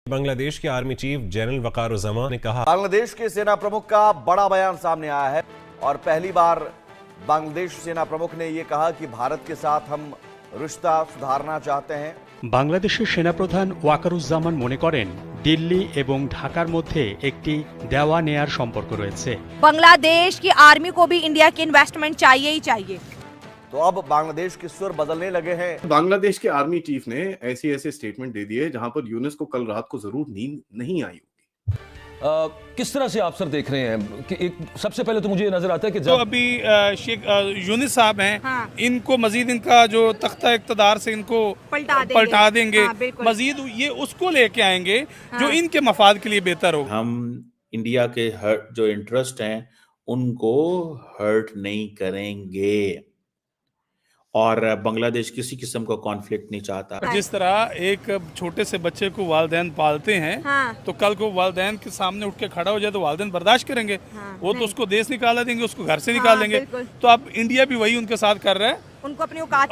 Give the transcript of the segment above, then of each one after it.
बांग्लादेश के army chief general वकारुज़्ज़मान ने कहा, बांग्लादेश के सेना प्रमुख का बड़ा बयान सामने आया है और पहली बार बांग्लादेश सेना प्रमुख ने यह कहा कि भारत के साथ हम रिश्ता सुधारना चाहते हैं। বাংলাদেশের সেনাপ্রধান ওয়াকারুজ্জামান মনে করেন দিল্লি এবং ঢাকার মধ্যে একটি দেওয়া নেয়ার সম্পর্ক রয়েছে। बांग्लादेश की आर्मी को भी इंडिया की इन्वेस्टमेंट चाहिए ही चाहिए। तो अब बांग्लादेश के सुर बदलने लगे हैं। बांग्लादेश के आर्मी चीफ ने ऐसे स्टेटमेंट दे दिए जहां पर यूनुस को कल रात को जरूर नींद नहीं आई होगी। किस तरह से आप सर देख रहे हैं कि एक सबसे पहले तो मुझे ये नजर आता है कि जो अभी शेख यूनुस साहब हैं, हाँ। इनको मजीद इनका जो तख्ता इक़्तिदार से इनको पलटा देंगे, हाँ, मजीद ये उसको लेके आएंगे, हाँ। जो इनके मफाद के लिए बेहतर होगा। हम इंडिया के जो इंटरेस्ट हैं उनको हर्ट नहीं करेंगे और बांग्लादेश किसी किस्म का कॉन्फ्लिक्ट नहीं चाहता। जिस तरह एक छोटे से बच्चे को वालिदैन पालते हैं, हाँ। तो कल को वालिदैन के सामने उठ के खड़ा हो जाए तो वालिदैन बर्दाश्त करेंगे, हाँ। वो तो उसको देश निकाला देंगे, उसको घर से निकाल देंगे। तो अब इंडिया भी वही उनके साथ कर रहा है, उनको अपनी औकात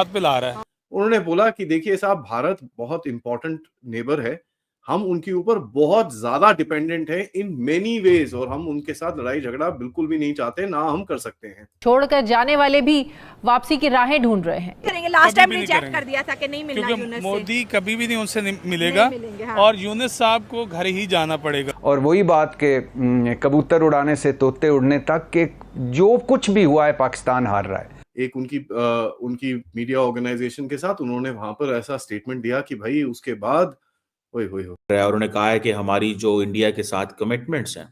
पे ला रहा है। उन्होंने बोला कि देखिए साहब, भारत बहुत इंपॉर्टेंट नेबर है, हम उनके ऊपर बहुत ज्यादा डिपेंडेंट है इन मेनी वेज और हम उनके साथ लड़ाई झगड़ा बिल्कुल भी नहीं चाहते, ना हम कर सकते हैं। छोड़कर जाने वाले भी वापसी की राहें ढूंढ रहे हैं। करेंगे, लास्ट टाइम रिजेक्ट कर दिया था कि नहीं मिलना यूनुस से। मोदी कभी भी नहीं उनसे मिलेगा, हाँ। और यूनुस साहब को घर ही जाना पड़ेगा। और वही बात के कबूतर उड़ाने से तोते उड़ने तक के जो कुछ भी हुआ है पाकिस्तान हार रहा है। एक उनकी मीडिया ऑर्गेनाइजेशन के साथ उन्होंने वहां पर ऐसा स्टेटमेंट दिया कि भाई उसके बाद और उन्होंने कहा है कि हमारी जो इंडिया के साथ कमिटमेंट्स हैं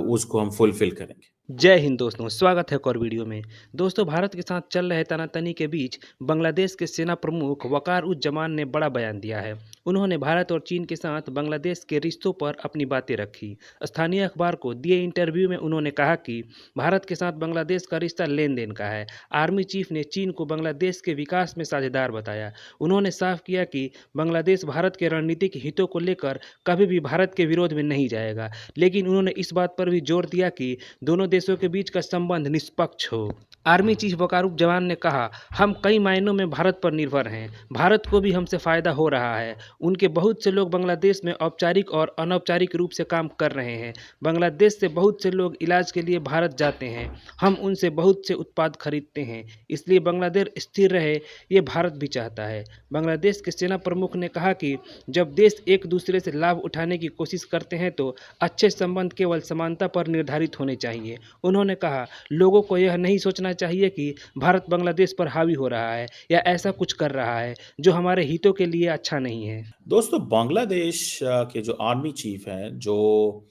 उसको हम फुलफिल करेंगे। जय हिंद दोस्तों, स्वागत है एक और वीडियो में। दोस्तों, भारत के साथ चल रहे तनातनी के बीच बांग्लादेश के सेना प्रमुख वकारुज्जमान ने बड़ा बयान दिया है। उन्होंने भारत और चीन के साथ बांग्लादेश के रिश्तों पर अपनी बातें रखी। स्थानीय अखबार को दिए इंटरव्यू में उन्होंने कहा कि भारत के साथ बांग्लादेश का रिश्ता लेन देन का है। आर्मी चीफ ने चीन को बांग्लादेश के विकास में साझेदार बताया। उन्होंने साफ किया कि बांग्लादेश भारत के रणनीतिक हितों को लेकर कभी भी भारत के विरोध में नहीं जाएगा, लेकिन उन्होंने इस बात पर भी जोर दिया कि दोनों देशों के बीच का संबंध निष्पक्ष हो। आर्मी चीफ वकारुज्जमान ने कहा, हम कई मायनों में भारत पर निर्भर हैं, भारत को भी हमसे फायदा हो रहा है। उनके बहुत से लोग बांग्लादेश में औपचारिक और अनौपचारिक रूप से काम कर रहे हैं। बांग्लादेश से बहुत से लोग इलाज के लिए भारत जाते हैं। हम उनसे बहुत से उत्पाद खरीदते हैं, इसलिए बांग्लादेश स्थिर रहे, ये भारत भी चाहता है। बांग्लादेश के सेना प्रमुख ने कहा कि जब देश एक दूसरे से लाभ उठाने की कोशिश करते हैं तो अच्छे संबंध केवल समानता पर निर्धारित होने चाहिए। उन्होंने कहा, लोगों को यह नहीं सोचना चाहिए कि भारत बांग्लादेश पर हावी हो रहा है या ऐसा कुछ कर रहा है जो हमारे हितों के लिए अच्छा नहीं है। दोस्तों, बांग्लादेश के जो आर्मी चीफ हैं, जो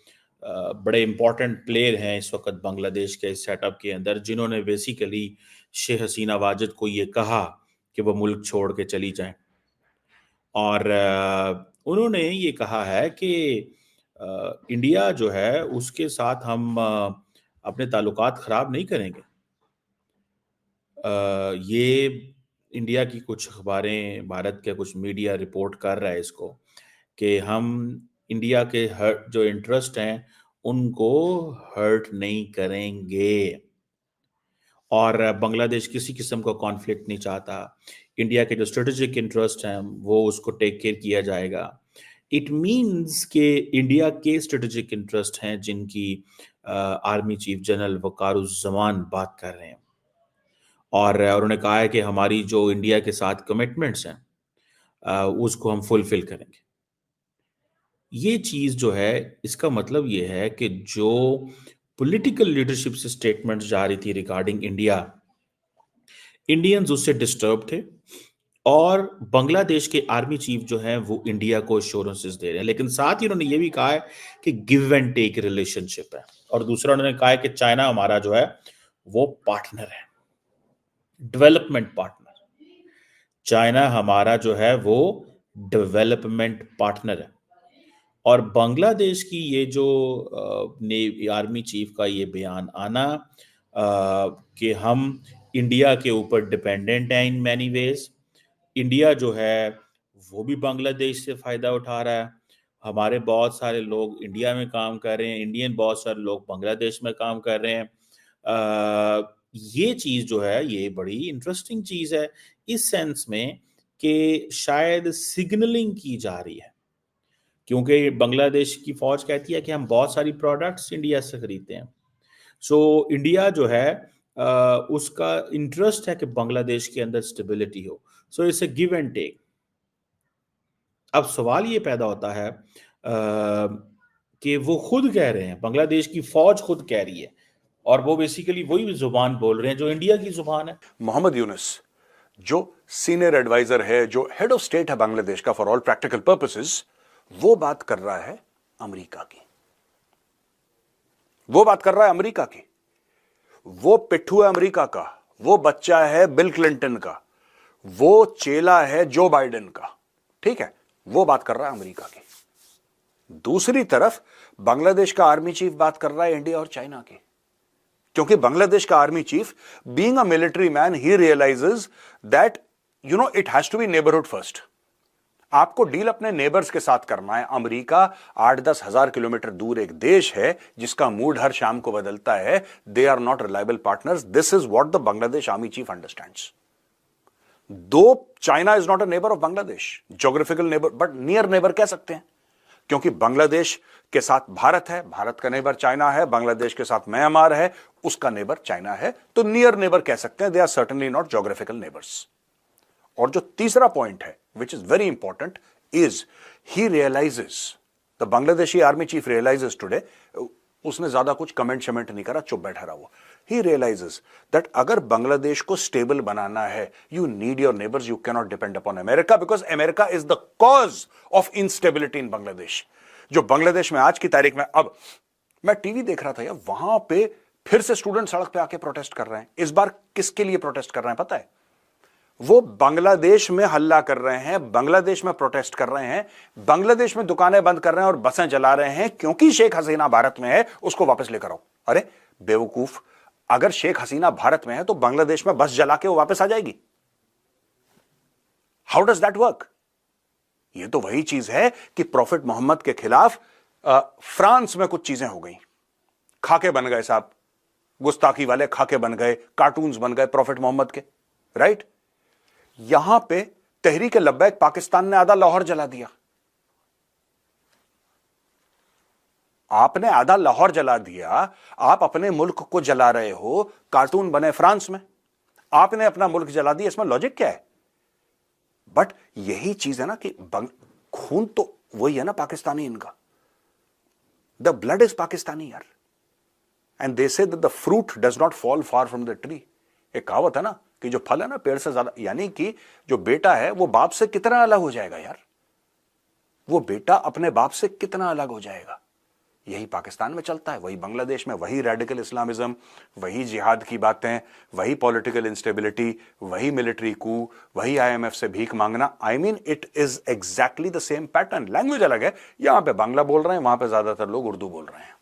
बड़े इंपॉर्टेंट प्लेयर हैं इस वक्त बांग्लादेश के सेटअप के अंदर, जिन्होंने बेसिकली शेख हसीना वाजिद को ये कहा कि वो मुल्क छोड़ के चली जाएं, और उन्होंने ये कहा है कि इंडिया जो है उसके साथ हम अपने ताल्लुकात ख़राब नहीं करेंगे। ये इंडिया की कुछ अखबारें, भारत के कुछ मीडिया रिपोर्ट कर रहा है इसको कि हम इंडिया के जो इंटरेस्ट हैं उनको हर्ट नहीं करेंगे और बांग्लादेश किसी किस्म का कॉन्फ्लिक्ट नहीं चाहता। इंडिया के जो स्ट्रेटेजिक इंटरेस्ट हैं वो उसको टेक केयर किया जाएगा। इट मीन्स के इंडिया के स्ट्रेटेजिक इंटरेस्ट हैं जिनकी आर्मी चीफ जनरल वकारुज्जमान बात कर रहे हैं, और उन्होंने कहा है कि हमारी जो इंडिया के साथ कमिटमेंट्स हैं उसको हम फुलफिल करेंगे। ये चीज़ जो है, इसका मतलब ये है कि जो पॉलिटिकल लीडरशिप से स्टेटमेंट्स जारी थी रिगार्डिंग इंडिया, इंडियंस उससे डिस्टर्ब थे और बांग्लादेश के आर्मी चीफ जो हैं वो इंडिया को एश्योरेंसेस दे रहे हैं, लेकिन साथ ही उन्होंने ये भी कहा है कि गिव एंड टेक रिलेशनशिप है। और दूसरा उन्होंने कहा है कि चाइना हमारा जो है वो पार्टनर है, डेवलपमेंट पार्टनर। चाइना हमारा जो है वो डेवलपमेंट पार्टनर है। और बांग्लादेश की ये जो आर्मी चीफ का ये बयान आना कि हम इंडिया के ऊपर डिपेंडेंट हैं इन मैनी वेज, इंडिया जो है वो भी बांग्लादेश से फ़ायदा उठा रहा है, हमारे बहुत सारे लोग इंडिया में काम कर रहे हैं, इंडियन बहुत सारे लोग बांग्लादेश में काम कर रहे हैं। ये चीज़ जो है ये बड़ी इंटरेस्टिंग चीज़ है इस सेंस में कि शायद सिग्नलिंग की जा रही है क्योंकि बांग्लादेश की फौज कहती है कि हम बहुत सारी प्रोडक्ट्स इंडिया से खरीदते हैं। सो इंडिया जो है उसका इंटरेस्ट है कि बांग्लादेश के अंदर स्टेबिलिटी हो। So it's a give and take. अब सवाल ये पैदा होता है कि वो खुद कह रहे हैं, बांग्लादेश की फौज खुद कह रही है, और वो बेसिकली वही जुबान बोल रहे हैं जो इंडिया की जुबान है। मोहम्मद यूनुस जो सीनियर एडवाइजर है, जो हेड ऑफ स्टेट है बांग्लादेश का फॉर ऑल प्रैक्टिकल पर्पसेस, वो बात कर रहा है अमेरिका की। वो बात कर रहा है अमेरिका की। वो पिट्ठू है अमेरिका का, वो बच्चा है बिल क्लिंटन का, वो चेला है जो बाइडेन का। ठीक है, वो बात कर रहा है अमेरिका की। दूसरी तरफ बांग्लादेश का आर्मी चीफ बात कर रहा है इंडिया और चाइना की, क्योंकि बांग्लादेश का army chief being a military man he realises that it has to be neighbourhood first. आपको डील अपने नेबर्स के साथ करना है। अमेरिका 8-10 हजार किलोमीटर दूर एक देश है जिसका मूड हर शाम को बदलता है। They are not reliable partners. This is what the Bangladesh army chief understands. Though China is not a neighbour of Bangladesh, geographical neighbour, but near neighbour कह सकते हैं, क्योंकि बांग्लादेश के साथ भारत है, भारत का नेबर चाइना है, बांग्लादेश के साथ म्यांमार है, उसका नेबर चाइना है, तो नियर नेबर कह सकते हैं। They are certainly not geographical neighbours. और जो तीसरा पॉइंट है which is very important is he realises, the Bangladeshi army chief realises today, उसने ज्यादा कुछ कमेंट शमेंट नहीं करा, चुप बैठा रहा वो। ही रियलाइजेस दैट अगर बांग्लादेश को स्टेबल बनाना है, you need your neighbours, you cannot depend upon America, because America is the cause of instability in Bangladesh. जो बांग्लादेश में आज की तारीख में, अब मैं टीवी देख रहा था यार, वहां पे फिर से स्टूडेंट सड़क पे आके प्रोटेस्ट कर रहे हैं। इस बार किसके लिए प्रोटेस्ट कर रहे हैं पता है? वो बांग्लादेश में हल्ला कर रहे हैं, बांग्लादेश में प्रोटेस्ट कर रहे हैं, बांग्लादेश में दुकानें बंद कर रहे हैं और बसें जला रहे हैं, क्योंकि शेख हसीना भारत में है, उसको वापस लेकर आओ। अरे बेवकूफ, अगर शेख हसीना भारत में है तो बांग्लादेश में बस जला के वो वापस आ जाएगी। How does that work? ये तो वही चीज है कि प्रॉफिट मोहम्मद के खिलाफ फ्रांस में कुछ चीजें हो गई, खाके बन गए साहब, गुस्ताखी वाले खाके बन गए, कार्टून्स बन गए प्रॉफिट मोहम्मद के, राइट? यहां पे तहरीक लब्बैक पाकिस्तान ने आधा लाहौर जला दिया। आपने आधा लाहौर जला दिया, आप अपने मुल्क को जला रहे हो, कार्टून बने फ्रांस में, आपने अपना मुल्क जला दिया। इसमें लॉजिक क्या है? बट यही चीज है ना कि खून तो वही है ना पाकिस्तानी इनका, द ब्लड इज पाकिस्तानी यार। And they say that the fruit does not fall far from the tree. एक कहावत है ना कि जो फल है ना पेड़ से ज्यादा, यानी कि जो बेटा है वो बाप से कितना अलग हो जाएगा यार, वो बेटा अपने बाप से कितना अलग हो जाएगा। यही पाकिस्तान में चलता है, वही बांग्लादेश में, वही रेडिकल इस्लामिज्म, वही जिहाद की बातें, वही पॉलिटिकल इंस्टेबिलिटी, वही मिलिट्री कू, वही IMF से भीख मांगना। I mean it is exactly the same pattern. Language अलग है, यहां पे बांग्ला बोल रहे हैं, वहां पे ज्यादातर लोग उर्दू बोल रहे हैं।